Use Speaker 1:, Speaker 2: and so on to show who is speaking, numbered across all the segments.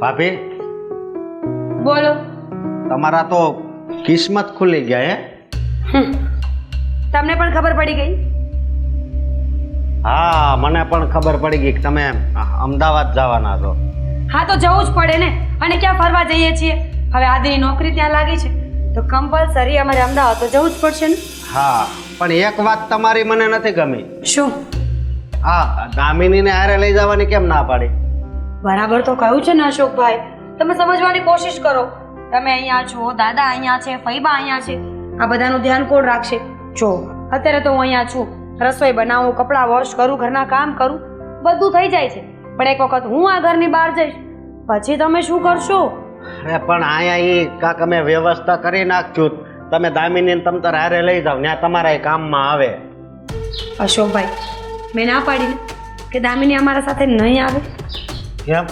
Speaker 1: ભાભી
Speaker 2: બોલો.
Speaker 1: તમારા તો કિસ્મત ખુલી ગયા હે.
Speaker 2: તમને પણ ખબર પડી ગઈ?
Speaker 1: હા, મને પણ ખબર પડી ગઈ કે તમે અમદાવાદ જવાના છો.
Speaker 2: હા તો જવું જ પડે ને. અને ક્યાં ફરવા જઈએ છીએ? હવે આદિની નોકરી ત્યાં લાગી છે તો કમ્પલસરી અમારે અમદાવાદ તો જવું જ પડશે ને.
Speaker 1: હા, પણ એક વાત તમારી મને નથી ગમી.
Speaker 2: શું?
Speaker 1: હા, દામિનીને હારે લઈ જવાની કેમ ના પાડી?
Speaker 2: બરાબર તો કહ્યું છે ને અશોકભાઈ, તમે સમજવાની કોશિશ કરો. તમે અહીંયા છો, દાદા અહીંયા છે, ફઈબા અહીંયા છે, આ બધાનું ધ્યાન કોણ રાખશે? જો અત્યારે તો હું અહીંયા છું, રસોઈ બનાવું, કપડાં વોશ કરું, ઘરના કામ કરું, બધું થઈ જાય છે. પણ એક વખત હું આ ઘરની બહાર જઈશ પછી તમે શું કરશો?
Speaker 1: અરે પણ અહીંયા કાંક અમે વ્યવસ્થા કરી નાખ્યું. તમે દામિનીને તમ તાર હારે લઈ જાઓ, ત્યાં તમારા કામમાં આવે.
Speaker 2: અશોકભાઈ, મેં ના પાડીને કે દામિની અમારા સાથે નહીં આવે.
Speaker 1: કેમ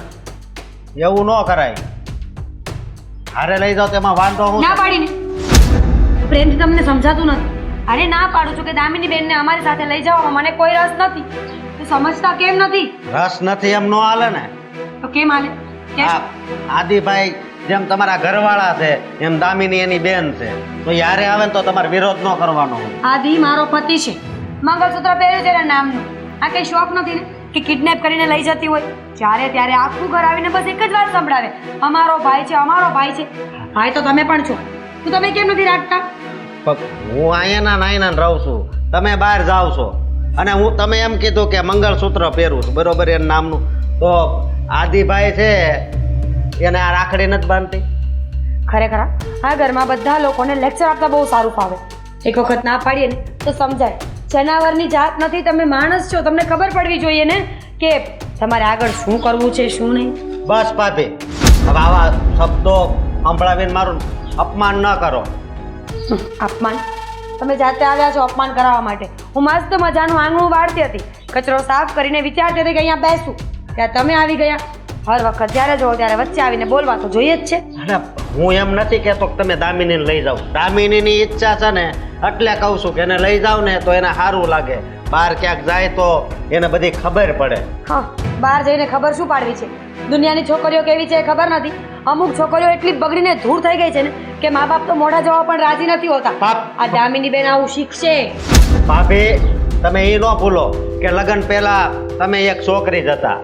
Speaker 1: એવું ન કરાય? હારે લઈ જાઓ તેમાં વાંધો હું?
Speaker 2: ના પાડીને પ્રેમથી તમને સમજાતું નથી. અરે ના પાડું છું કે દામિની બેનને અમારી સાથે લઈ જવામાં મને કોઈ રસ નથી. તો સમજતા કેમ નથી?
Speaker 1: રસ નથી એમ ન હાલે ને.
Speaker 2: તો કેમ હાલે?
Speaker 1: આ આદિભાઈ જેમ તમારા ઘરવાળા છે એમ દામિની એની બેન છે, તો યારે આવે ને તો તમારે વિરોધ ન કરવાનો.
Speaker 2: આદિ મારો પતિ છે, મંગળસૂત્ર પહેર્યું છે એના નામનું. આ કઈ શોખ નથી ને કે કિડનેપ કરીને લઈ જતી હોય. જ્યારે ત્યારે આખું ઘર આવીને બસ એક જ વાત સંભળાવે, અમારો ભાઈ છે, અમારો ભાઈ છે. ભાઈ તો તમે પણ છો, તો તમે કેમ નથી રાખતા?
Speaker 1: હું અહીંયાના નાયના રહું છું, તમે બહાર જાઓ છો, અને હું તમે એમ કીધું કે મંગળસૂત્ર પહેરું છું, બરોબર એના નામનું, તો આદિભાઈ છે એને આ રાખડી નથી બાંધતી?
Speaker 2: ખરેખર આ ઘરમાં બધા લોકોને લેક્ચર આપતા બહુ સારું ફાવે. એક વખત ના પાડીએ ને તો સમજાય. જનાવરની જાત નથી, તમે માણસ છો, તમને ખબર પડવી જોઈએ ને કે તમારે આગળ શું કરવું છે શું નહીં.
Speaker 1: બસ ભાભી, હવે આવા શબ્દો સંભળાવીને મારું અપમાન ન કરો.
Speaker 2: અપમાન? તમે જાતે આવ્યા છો અપમાન કરાવવા માટે. હું મસ્ત મજાનું આંગણું વાળતી હતી, કચરો સાફ કરીને વિચારતી હતી કે અહીંયા બેસું, ત્યાં તમે આવી ગયા. હર વખત જ્યારે જોવો ત્યારે વચ્ચે આવીને બોલવા તો જોઈએ જ છે.
Speaker 1: અરે હું એમ નથી કહેતો કે તમે દામિનીને લઈ જાઓ. દામિનીની ઈચ્છા છે ને એટલે કહું છું કે એને લઈ જાઓ ને તો એને સારું લાગે. બહાર ક્યાંક જાય તો એને બધી ખબર પડે.
Speaker 2: હા, બહાર જઈને ખબર શું પાડવી છે? દુનિયાની છોકરીઓ કેવી છે એ ખબર નથી. અમુક છોકરીઓ એટલી બગડીને ધૂળ થઈ ગઈ છે ને કે મા બાપ તો મોઢા જવા પણ રાજી નથી હોતા. આ દામિની બેન આવું શીખશે.
Speaker 1: ભાભી, તમે એ ન ભૂલો કે લગ્ન પહેલા તમે એક છોકરી જ હતા.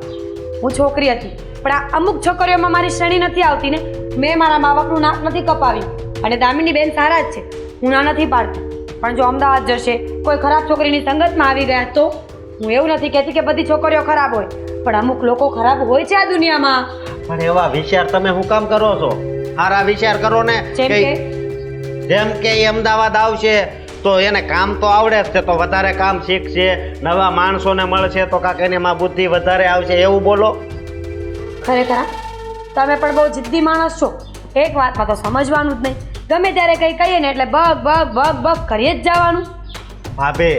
Speaker 2: હું છોકરી હતી, પણ આ અમુક છોકરીઓમાં મારી શ્રેણી નથી આવતી ને. મેં મારા મા બાપનું નાક નથી કપાવ્યું. અને દામિની બેન સારા જ છે, હું ના નથી પાડતી. પણ જો અમદાવાદ જશે, કોઈ ખરાબ છોકરીની સંગતમાં આવી ગયા તો? હું એવું નથી કહેતી કે બધી છોકરીઓ ખરાબ હોય, પણ અમુક લોકો ખરાબ હોય છે આ દુનિયામાં.
Speaker 1: પણ એવા વિચાર તમે શું કામ કરો છો? સારા વિચાર કરો ને. જેમ કે એ અમદાવાદ આવશે તો એને કામ તો આવડે જ છે, તો વધારે કામ શીખશે, નવા માણસોને મળશે તો કાંક એમાં બુદ્ધિ વધારે આવશે, એવું બોલો.
Speaker 2: ખરેખર તમે પણ બહુ જિદ્દી માણસ છો. એક વાતમાં તો સમજવાનું જ નહીં. ગમે ત્યારે કંઈ કહીએ ને એટલે બગ બગ બગ બગ કરીએ જ જવાનું.
Speaker 1: ભાભી,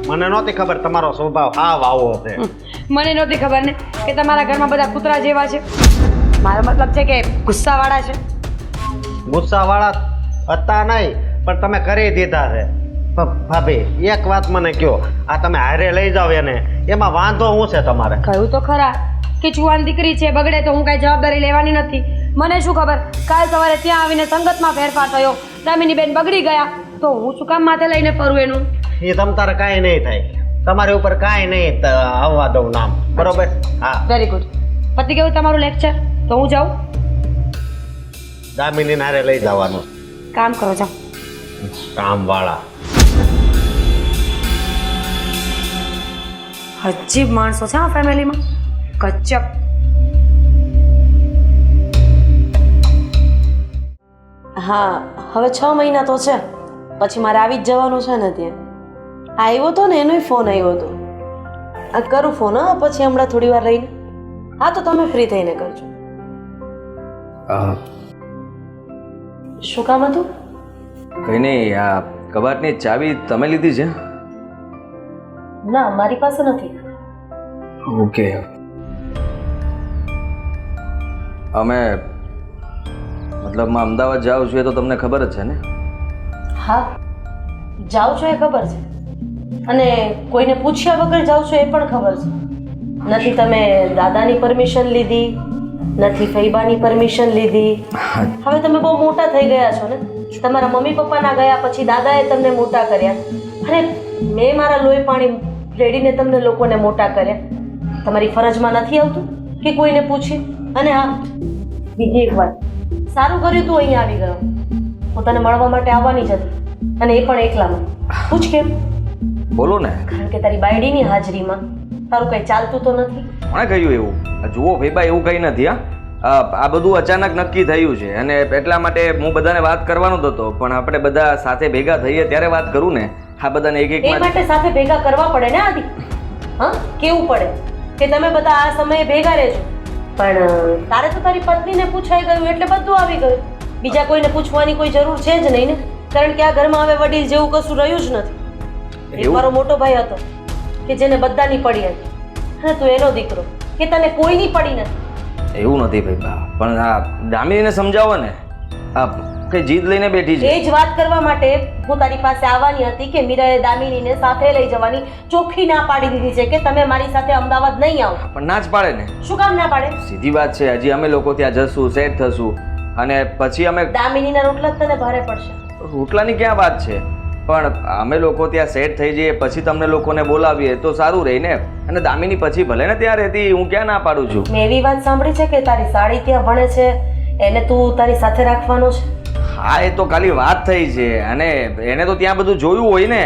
Speaker 1: મને નહોતી ખબર તમારો સ્વભાવ હાવ આવો છે.
Speaker 2: મને નહોતી ખબર ને કે તમારા ઘરમાં બધા કૂતરા જેવા છે. મારો મતલબ છે કે ગુસ્સાવાળા છે.
Speaker 1: ગુસ્સાવાળા હતા નહીં, પણ તમે કરી દીધા છે. ભાભી, એક વાત મને કહો, આ તમે હારે લઈ જાઓ એને, એમાં વાંધો શું છે તમારે?
Speaker 2: કહ્યું તો ખરા કે જુવાન દીકરી છે, બગડે તો હું કાંઈ જવાબદારી લેવાની નથી. મને શું ખબર કાલ સવારે ત્યાં આવીને સંગતમાં ફેરફાર થયો, દામિની બેન બગડી ગયા, તો હું શું કામ માથે લઈને ફરું એનું?
Speaker 1: એ તમ તારે કાંઈ નહીં થાય, તમારી ઉપર કાંઈ નહીં આવવા દઉં નામ, બરોબર? હા,
Speaker 2: વેરી ગુડ. પતિ કેવું તમારું લેક્ચર? તો હું જાઉં?
Speaker 1: દામિનીને હારે લઈ જવાનું.
Speaker 2: કામ કરો, જાઓ.
Speaker 1: કામવાળા
Speaker 2: અજીબ માણસો છે આ ફેમિલીમાં. કચ્ચપ.
Speaker 3: હા, હવે 6 મહિના તો છે, પછી મારે આવી જ જવાનું છે ને. ત્યાં આવ્યો હતો ને, એનોય ફોન આવ્યો હતો. આ કરું ફોન. હા, પછી હમણાં થોડી વાર રહીને. હા, તો તમે ફ્રી થઈને કરજો. શું કામ હતું?
Speaker 4: કંઈ નહીં, આ કબાટની ચાવી તમે લીધી છે?
Speaker 3: ના, મારી પાસે નથી.
Speaker 4: ઓકે. અમે મતલબમાં અમદાવાદ જાઉં છું એ તો તમને ખબર જ છે ને?
Speaker 3: હા, જાઉં છો એ ખબર છે, અને કોઈને પૂછ્યા વગર જાઉં છો એ પણ ખબર છે. નથી તમે દાદાની પરમિશન લીધી, નથી ફૈબાની પરમિશન લીધી. હવે તમે બહુ મોટા થઈ ગયા છો ને. તમારા મમ્મી પપ્પાના ગયા પછી દાદાએ તમને મોટા કર્યા. અને મેં મારા લોહી પાણી રેડીને તમને લોકોને મોટા કર્યા. તમારી ફરજમાં નથી આવતું કે કોઈને પૂછે? અને હા, બીજી એક વાત, સારું કર્યું તું અહીંયા આવી ગયો. હું તને મળવા માટે આવવાની જ હતી, અને એ પણ એકલામાં. પૂછ કેમ?
Speaker 4: બોલો ને.
Speaker 3: કારણ કે તારી બાયડીની હાજરીમાં તારું કંઈ ચાલતું તો નથી.
Speaker 4: કોણે કહ્યું એવું? જુઓ ફેબા, એવું કંઈ નથી. આ બધું અચાનક નક્કી થયું છે અને એટલા માટે હું બધાને વાત કરવાનો જ હતો, પણ આપણે બધા સાથે ભેગા થઈએ ત્યારે વાત કરું ને. આ બધાને એક
Speaker 3: એ માટે સાથે ભેગા કરવા પડે ને આદિ. હા, કેવું પડે કે તમે બધા આ સમયે ભેગા રહેજો. પણ તારે તો તારી પત્નીને પૂછાઈ ગયું એટલે બધું આવી ગયું. બીજા કોઈને પૂછવાની કોઈ જરૂર છે જ નહીં ને, કારણ કે આ ઘરમાં હવે વડીલ જેવું કશું રહ્યું જ નથી. એક મારો મોટો ભાઈ હતો કે જેને બધાની પડી હતી, અને તું એનો દીકરો કે તને કોઈની પડી નથી.
Speaker 4: એવું નથી ફેબા, પણ આ દામિનીને સમજાવો ને. આ કઈ જીદ લઈને બેઠી છે.
Speaker 3: એ જ વાત કરવા માટે હું તારી પાસે આવવાની હતી કે મીરાએ દામિનીને સાથે લઈ જવાની ચોખ્ખી ના પાડી દીધી છે કે તમે મારી સાથે અમદાવાદ નહીં આવો.
Speaker 4: પણ ના જ પાડે ને.
Speaker 3: શું કામ ના પાડે?
Speaker 4: સીધી વાત છે. હજી અમે લોકો ત્યાં જશું, સેટ થશું, અને પછી અમે
Speaker 3: દામિનીના રોટલા જ તને ભારે પડશે.
Speaker 4: રોટલાની ક્યાં વાત છે? પણ અમે લોકો ત્યાં સેટ થઈ જઈએ પછી તમને લોકોને બોલાવીએ તો સારું રહે ને. અને દામિની પછી ભલે ને ત્યાં રહેતી, હું ક્યાં ના પાડું છું.
Speaker 3: મેં એવી વાત સાંભળી છે કે તારી સાડી ત્યાં ભણે છે, એને તું તારી સાથે રાખવાનો છે.
Speaker 4: હા, એ તો ખાલી વાત થઈ છે, અને એને તો ત્યાં બધું જોયું હોય ને.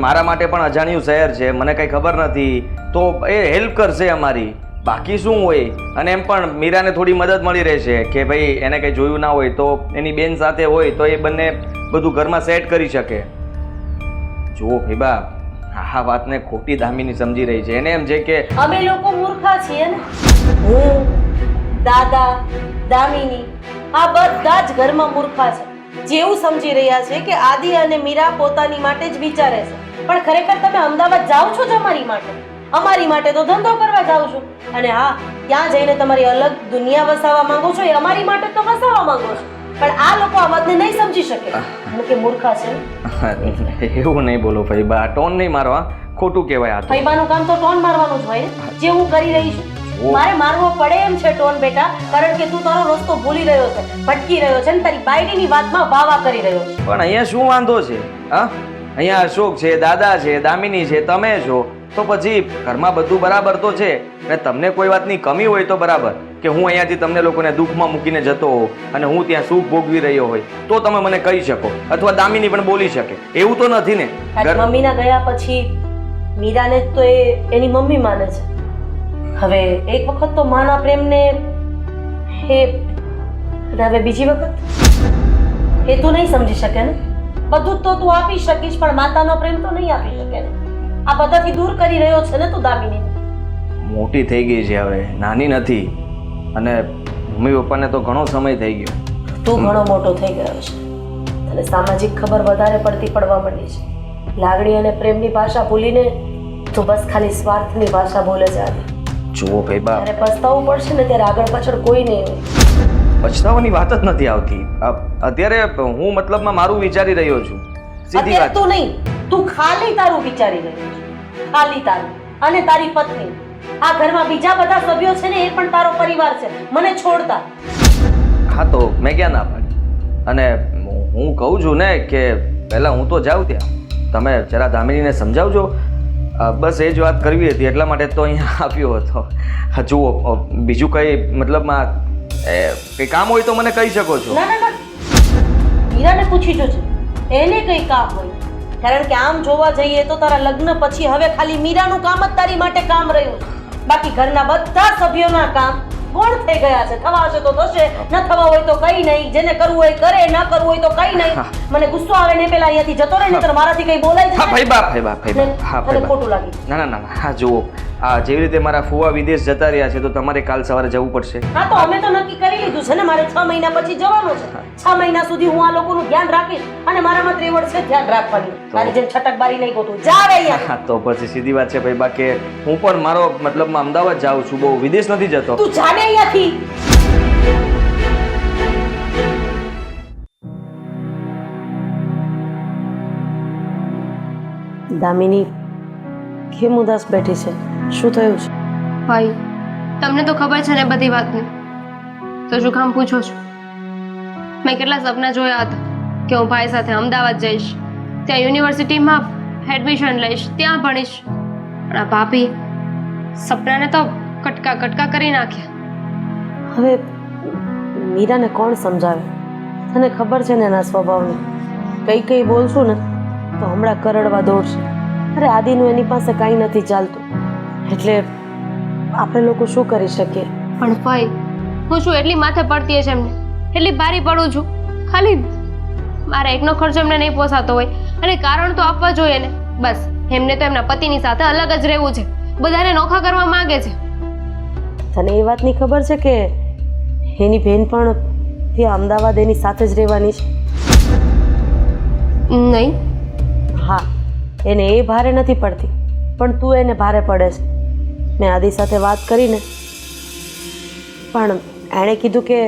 Speaker 4: મારા માટે પણ અજાણ્યું શહેર છે, મને કંઈ ખબર નથી, તો એ હેલ્પ કરશે અમારી. બાકી શું હોય? અને એમ પણ મીરાને થોડી મદદ મળી રહેશે કે ભાઈ એને કંઈ જોયું ના હોય તો એની બેન સાથે હોય તો એ બંને બધું ઘરમાં સેટ કરી શકે. જુઓ ફેબા, આ વાતને ખોટી દામિની સમજી રહી છે. એને એમ છે કે
Speaker 3: અમે લોકો મૂર્ખા છીએ ને. હું, દાદા, દામિની, આ બધા જ ઘરમાં મૂર્ખા છે. જેવું સમજી રહ્યા છે કે આદિ અને મીરા પોતાની માટે જ વિચારે છે, પણ ખરેખર તમે અમદાવાદ જાઓ છો જ અમારી માટે. અમારી માટે તો ધંધો કરવા જાઓ છો, અને હા, ત્યાં જઈને તમારી અલગ દુનિયા વસાવવા માંગો છો, એ અમારી માટે તો વસાવવા માંગો છો. પણ આ લોકો આ વાતને નહીં સમજી શકે, કારણ કે મૂર્ખા છે.
Speaker 4: એવું નહીં બોલો ફૈબા, ટોન નહીં મારવા, ખોટું કહેવાય. આ તો
Speaker 3: ફૈબાનું કામ તો ટોન મારવાનું જ હોય ને, જે હું કરી રહી છું. મારે મારવો પડે એમ છે ટોન બેટા, કારણ કે તું તારો રસ્તો ભૂલી રહ્યો છે, ભટકી રહ્યો છે, અને તારી બાયડીની વાતમાં વાવા કરી રહ્યો છે.
Speaker 4: પણ અહીંયા શું વાંધો છે? હા, અહીંયા અશોક છે, દાદા છે, દામિની છે, તમે છો, તો પછી ઘરમાં બધું બરાબર તો છે. અને તમને કોઈ વાતની કમી હોય તો બરાબર, કે હું અહીંયાથી તમને લોકોને દુઃખમાં મૂકીને જતો હોઉં અને હું ત્યાં સુખ ભોગવી રહ્યો હોય તો તમે મને કહી શકો, અથવા દામિની પણ બોલી શકે. એવું તો નથી ને.
Speaker 3: તારી મમ્મીના ગયા પછી મીરાને તો એ એની મમ્મી માને છે. હવે એક વખત તો માના પ્રેમને હવે બીજી વખત એ તું નહીં સમજી શકે ને. બધું તો તું આપી શકીશ, પણ માતાનો પ્રેમ તો નહીં આપી શકે ને. આ બધાથી દૂર કરી રહ્યો છે ને તું દામિની.
Speaker 4: મોટી થઈ ગઈ છે હવે, નાની નથી. અને મમ્મી પપ્પાને તો ઘણો સમય થઈ ગયો.
Speaker 3: તું ઘણો મોટો થઈ ગયો છે, અને સામાજિક ખબર વધારે પડતી પડવા માંડી છે. લાગણી અને પ્રેમની ભાષા ભૂલીને તું બસ ખાલી સ્વાર્થની ભાષા બોલે છે.
Speaker 4: જુઓ ફૈબા,
Speaker 3: ત્યારે પસ્તાવવું પડશે ને ત્યારે આગળ પાછળ કોઈ નહીં હોય.
Speaker 4: પછતાવાની વાત જ નથી આવતી. અત્યારે હું મતલબમાં મારું વિચારી રહ્યો છું. સીધી
Speaker 3: અત્યારે
Speaker 4: વાત.
Speaker 3: તું નહીં, તું ખાલી તારું વિચારી રહ્યો છે. ખાલી તારું અને તારી પત્ની. આ ઘરમાં બીજા બધા સભ્યો છે ને, એ પણ તારો પરિવાર છે, મને છોડતા.
Speaker 4: હા, તો મેં ક્યાં ના પાડી? અને હું કહું છું ને કે પહેલા હું તો જાઉં ત્યાં, તમે જરા દામિનીને સમજાવજો. બસ એ જ વાત કરવી હતી, એટલા માટે તો અહીંયા આવ્યો હતો. જુઓ, બીજું કંઈ મતલબમાં કંઈ કામ હોય તો મને કહી શકો છો.
Speaker 3: ના ના ના, મીરાને પૂછી જોજે, એને કઈ કામ હોય. કારણ કે આમ જોવા જઈએ તો તારા લગ્ન પછી હવે ખાલી મીરાનું કામ જ તારી માટે કામ રહ્યું છે. બાકી ઘરના બધા સભ્યોના કામ કોણ થઈ ગયા છે. થવા હશે તો થશે, ન થવા હોય તો કઈ નહીં. જેને કરવું હોય કરે, ના કરવું હોય તો કઈ નહીં. મને ગુસ્સો આવે ને પેલા અહીંયાથી જતો રહે, નહીતર મારાથી કઈ બોલાય જશે.
Speaker 4: હા ફૈબા, ફૈબા, ફૈબા. હા
Speaker 3: તને
Speaker 4: ફૈબા.
Speaker 3: ખોટું લાગે.
Speaker 4: ના ના ના ના, હા જુઓ, જેવી રીતે મારા ફુવા વિદેશ જતા રહ્યા છે તો તમારે કાલ સવારે જવું પડશે.
Speaker 3: હા, તો અમે તો નક્કી કરી લીધું છે ને, મારે 6 મહિના પછી જવાનું છે. 6 મહિના સુધી હું આ લોકોનું ધ્યાન રાખીશ, અને મારામાં ત્રેવડ છે ધ્યાન રાખવાની. તારી જેમ છટકબારી નહીં ગોતું. જા રે અહીંયા.
Speaker 4: હા, તો પછી સીધી વાત છે ફૈબા કે હું પણ મારો મતલબમાં અમદાવાદ જાઉં છું, બહુ વિદેશ નથી જતો.
Speaker 3: તું જા ને અહીંયાથી. દામિની કેમ ઉદાસ બેઠી છે? શું થયું છે?
Speaker 5: ભાઈ, તમને તો ખબર છે ને બધી વાતની. તો શું કામ પૂછો છો? મેં કેટલા સપના જોયા હતા કે હું ભાઈ સાથે અમદાવાદ જઈશ, ત્યાં યુનિવર્સિટીમાં એડમિશન લઈશ, ત્યાં ભણીશ. પણ આ ભાભી સપનાને તો કટકા કટકા કરી નાખ્યા.
Speaker 3: હવે મીરાને કોણ સમજાવે? તને ખબર છે ને એના સ્વભાવને, કઈ બોલશું ને તો હમણાં કરડવા દોડશે. અરે આદિનું એની પાસે કાંઈ નથી ચાલતું, એટલે આપણે લોકો શું કરી શકીએ?
Speaker 5: પણ ભાઈ હું શું એટલી માથે પડતી છે એમને, એટલી ભારી પડું છું? ખાલી મારા એકનો ખર્ચો એમને નહીં પોસાતો હોય અને કારણ તો આપવા જોઈએ ને. બસ એમને તો એમના પતિની સાથે અલગ જ રહેવું છે, બધાને નોખા કરવા માંગે છે.
Speaker 3: તને એ વાતની ખબર છે કે એની બેન પણ ત્યાં અમદાવાદ એની સાથે જ રહેવાની છે?
Speaker 5: નહીં.
Speaker 3: હા, એને એ ભારે નથી પડતી, પણ તું એને ભારે પડે છે. મેં આદિ સાથે વાત કરીને, પણ એણે કીધું કે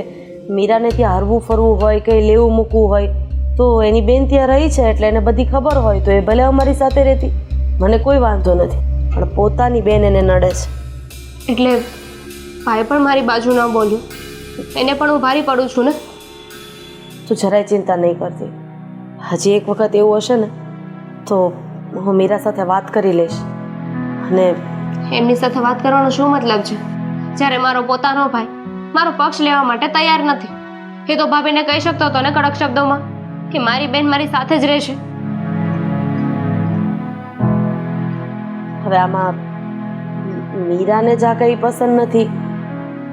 Speaker 3: મીરાને ત્યાં હરવું ફરવું હોય, કંઈ લેવું મૂકવું હોય તો એની બેન ત્યાં રહી છે એટલે એને બધી ખબર હોય તો એ ભલે અમારી સાથે રહેતી, મને કોઈ વાંધો નથી. પણ પોતાની બેન એને નડે છે.
Speaker 5: એટલે ભાઈ પણ મારી બાજુ ન બોલ્યું, એને પણ હું ભારી પડું છું ને.
Speaker 3: તું જરાય ચિંતા નહીં કરતી. હજી એક વખત એવું હશે ને તો હું મીરા સાથે વાત કરી લઈશ. અને
Speaker 5: એમની સાથે વાત કરવાનો શું મતલબ છે જ્યારે મારો પોતાનો ભાઈ મારો પક્ષ લેવા માટે તૈયાર નથી? એ તો ભાભીને કહી શકતો હતો ને કડક શબ્દોમાં કે મારી બેન મારી સાથે જ રહેશે.
Speaker 3: હવે આમાં મીરાને જ આ કંઈ પસંદ નથી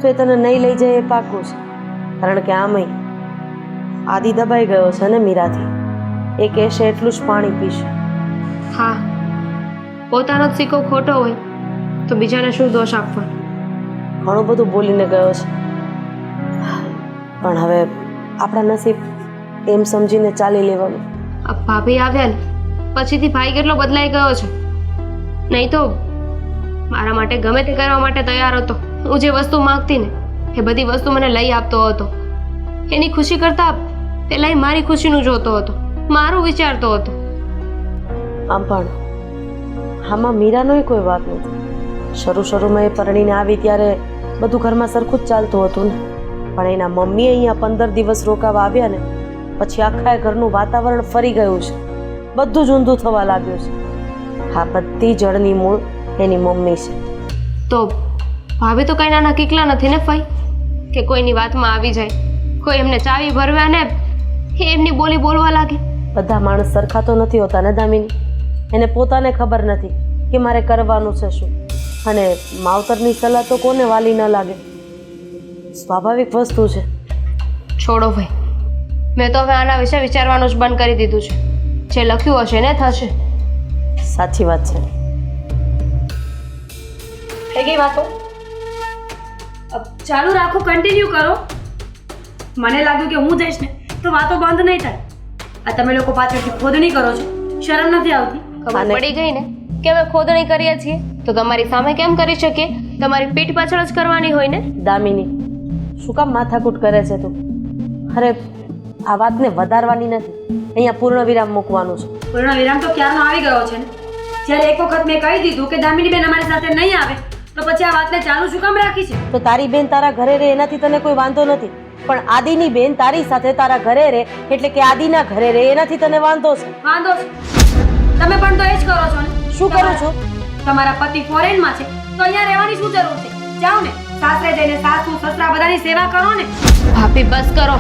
Speaker 3: તો એ તને નહીં લઈ જાય એ પાકું છે. કારણ કે આમય આદિ દબાઈ ગયો છે ને મીરાથી. એ કહેશે એટલું જ પાણી પીશે.
Speaker 5: હા, પોતાનો જ સિક્કો ખોટો હોય તો બીજાને શું દોષ આપવાનો?
Speaker 3: ઘણું બધું બોલીને ગયો છે, પણ હવે આપણા નસીબ એમ સમજીને ચાલી લેવાનું.
Speaker 5: આ ભાભી આવ્યા ને પછીથી ભાઈ કેટલો બદલાઈ ગયો છે. નહીં તો મારા માટે ગમે તે કરવા માટે તૈયાર હતો. હું જે વસ્તુ માંગતી ને એ બધી વસ્તુ મને લઈ આપતો હતો. એની ખુશી કરતા પેલા મારી ખુશીનું જોતો હતો, મારું વિચારતો હતો.
Speaker 3: આમ પણ આમાં મીરાનોય કોઈ વાત નથી. શરૂમાં એ પરણીને આવી ત્યારે બધું ઘરમાં સરખું જ ચાલતું હતું ને, પણ એના મમ્મી અહીંયા 15 દિવસ રોકાવા આવ્યા ને પછી આખા ઘરનું વાતાવરણ ફરી ગયું છે. બધું જ ઊંધું થવા લાગ્યું છે. આ બધી જળની મૂળ એની મમ્મી છે.
Speaker 5: તો ભાભી તો કઈ નાના કીકલા નથી ને ભાઈ કે કોઈની વાતમાં આવી જાય, કોઈ એમને ચાવી ભરવા ને એમની બોલી બોલવા લાગે.
Speaker 3: બધા માણસ સરખા તો નથી હોતા ને દામિની. એને પોતાને ખબર નથી કે મારે કરવાનું છે શું, અને માવતરની સલાહ તો કોને વાલી ન લાગે, સ્વાભાવિક વસ્તુ છે.
Speaker 5: છોડો ભાઈ, મેં તો હવે આના વિશે વિચારવાનું જ બંધ કરી દીધું છે. જે લખ્યું હશે ને થશે.
Speaker 3: સાચી વાત છે.
Speaker 2: થઈ ગઈ વાતો? ચાલુ રાખો, કન્ટિન્યુ કરો. મને લાગ્યું કે હું જઈશ ને તો વાતો બંધ નહીં થાય. આ તમે લોકો પાછળથી ખોદણી કરો છો, શરમ નથી આવતી?
Speaker 5: ખબર પડી ગઈ ને કે અમે ખોદણી કરીએ છીએ તો તમારી સામે કેમ કરી શકીએ? તમારી પીઠ પાછળ જ કરવાની હોય ને.
Speaker 3: દામિની, શું કામ માથાકૂટ કરે છે તું? અરે આ વાતને વધારવાની નથી, અહીંયા પૂર્ણ વિરામ મૂકવાનું છે.
Speaker 2: પૂર્ણ વિરામ તો ક્યારનો આવી ગયો છે ને. જ્યારે એક વખત મેં કહી દીધું કે દામિની બેન અમારી સાથે નહીં આવે તો પછી આ વાતને ચાલુ શું કામ રાખી છે?
Speaker 3: તો તારી બેન તારા ઘરે રહે એનાથી તને કોઈ વાંધો નથી, પણ આદિની બેન તારી સાથે તારા ઘરે રહે એટલે કે આદિના ઘરે રહે એનાથી તને વાંધો છે.
Speaker 2: વાંધો છે? તમે પણ તો એ જ કરો છો ને.
Speaker 3: શું કરું છું?
Speaker 2: તમારા પતિ ફોરેનમાં છે તો અહીંયા રહેવાની શું જરૂર છે? જાઓ ને સાસરે જઈને સાસુ સસરા બધાની સેવા કરો ને.
Speaker 5: ભાભી બસ કરો.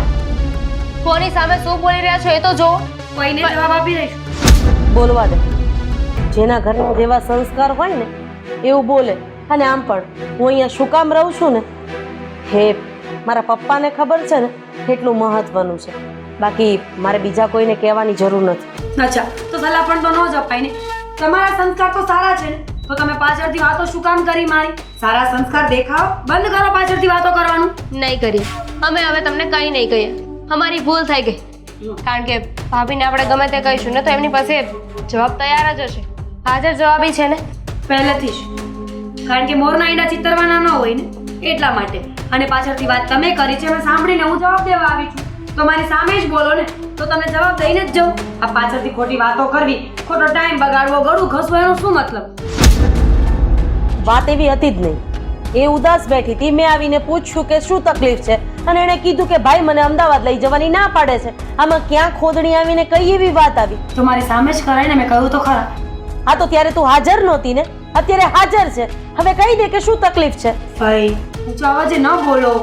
Speaker 5: કોની સામે શું બોલી રહ્યા છો એ તો જોવો.
Speaker 2: કોઈને જવાબ આપી દઈશું.
Speaker 3: બોલવા દે. જેના ઘરમાં જેવા સંસ્કાર હોય ને એવું બોલે. અને આમ પણ હું અહીંયા શું કામ રહું છું ને હે મારા પપ્પાને ખબર છે ને એટલું મહત્વનું છે. બાકી મારે બીજા કોઈને કહેવાની જરૂર નથી.
Speaker 2: અચ્છા, તો સલાહ પણ તો ન જ અપાય ને. તમારા સંસ્કાર તો સારા છે ને, તો તમે પાછળથી વાતો શું કામ કરી મારી? સારા સંસ્કાર દેખાઓ, બંધ કરો પાછળથી વાતો કરવાનું.
Speaker 5: નહીં કરીએ અમે. હવે તમને કંઈ નહીં કહીએ. અમારી ભૂલ થઈ ગઈ. કારણ કે ભાભીને આપણે ગમે તે કહીશું ને તો એમની પાસે જવાબ તૈયાર જ હશે. હાજર જવાબી છે ને
Speaker 2: પહેલેથી જ. કારણ કે મોરના ઈંડા ચિતરવાના ન હોય ને એટલા માટે. અને પાછળથી વાત તમે કરી છે, મેં સાંભળીને હું જવાબ દેવા આવી છું. તો મારી સામે જ બોલો ને, તો તમે જવાબ દઈને જ જાઓ. આ પાછળથી ખોટી વાતો કરવી, ખોટો ટાઈમ બગાડવો, ગળું ઘસવું, એનો શું મતલબ?
Speaker 3: વાત એવી હતી જ નહીં. એ ઉદાસ બેઠી હતી, મેં આવીને પૂછ્યું કે શું તકલીફ છે અને એણે કીધું કે ભાઈ મને અમદાવાદ લઈ જવાની ના પાડે છે. આમાં ક્યાં ખોદણી આવીને કઈ એવી વાત આવી?
Speaker 2: તો મારી સામે જ કરાય ને, મેં કહ્યું તો ખરા.
Speaker 3: હા તો ત્યારે તું હાજર નહોતી ને, અત્યારે હાજર છે. હવે કહી દે કે શું તકલીફ છે.
Speaker 2: ભાઈ ઊંચો અવાજે ન બોલો,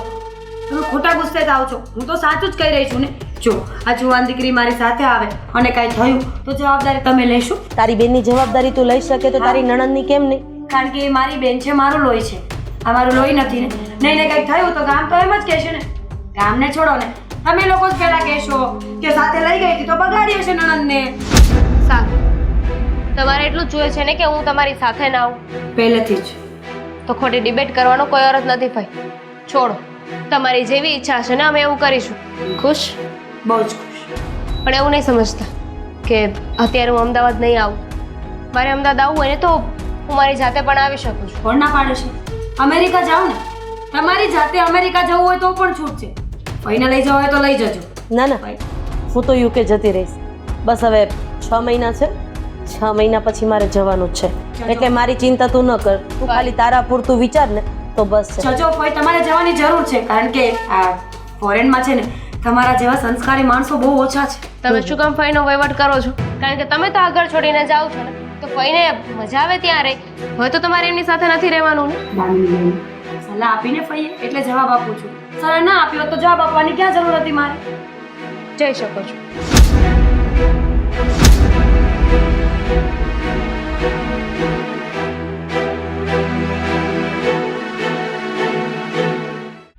Speaker 2: તમે ખોટા ગુસ્સે થાવ છો. હું તો સાચું જ કહી રહી છું ને. જો આ જુવાન દીકરી મારી સાથે આવે અને કાંઈ થયું તો જવાબદારી તમે લેશો?
Speaker 3: તારી બેનની જવાબદારી તું લઈ શકે તો તારી નણંદની કેમ નહીં?
Speaker 2: કારણ કે એ મારી બેન છે, મારું લોહી છે. આ મારું લોહી નથી ને. નહીં ને કંઈક થયું તો ગામ તો એમ જ કહેશે ને. ગામને છોડો ને, તમે લોકો જ પહેલા કહેશો કે સાથે લઈ ગઈ હતી તો બગાડી હશે નણંદને.
Speaker 5: સારું, તમારે એટલું જ જોઈએ છે ને કે હું તમારી સાથે ના આવું?
Speaker 2: પહેલેથી જ.
Speaker 5: તો ખોટી ડિબેટ કરવાનો કોઈ અર્થ નથી ભાઈ. છોડો, તમારી જેવી ઈચ્છા છે ને અમે એવું કરીશું. ખુશ?
Speaker 2: બહુ જ ખુશ.
Speaker 5: પણ એવું નહીં સમજતા કે અત્યારે હું અમદાવાદ નહીં આવું. મારે અમદાવાદ આવવું હોય ને તો હું મારી જાતે પણ આવી શકું છું.
Speaker 2: કોણ ના પાડે છે? અમેરિકા જાઓ ને. તમારી જાતે અમેરિકા જવું હોય તો પણ છૂટ છે. ભાઈને લઈ જવા હોય તો લઈ જજો.
Speaker 3: ના ના, હું તો યુકે જતી રહીશ. બસ હવે 6 મહિના છે, 6 મહિના પછી મારે જવાનું જ છે. એટલે મારી ચિંતા તું ન કર. તું ખાલી તારા પૂરતું વિચાર ને તો બસ છે.
Speaker 2: જજો ભાઈ, તમારે જવાની જરૂર છે. કારણ કે આ ફોરેનમાં છે ને તમારા જેવા સંસ્કારી માણસો બહુ ઓછા છે.
Speaker 5: તમે શું કામ ફઈનો વહીવટ કરો છો? કારણ કે તમે તો આગળ છોડીને જાઓ છો ને, તો ફઈને મજા આવે ત્યાં રહે. હવે તો તમારે એમની સાથે નથી રહેવાનું ને.
Speaker 2: સલાહ આપીને ફઈએ એટલે જવાબ આપું છું. સલાહ ના આપ્યો તો જવાબ આપવાની ક્યાં જરૂર હતી મારે?
Speaker 5: જઈ શકો છો.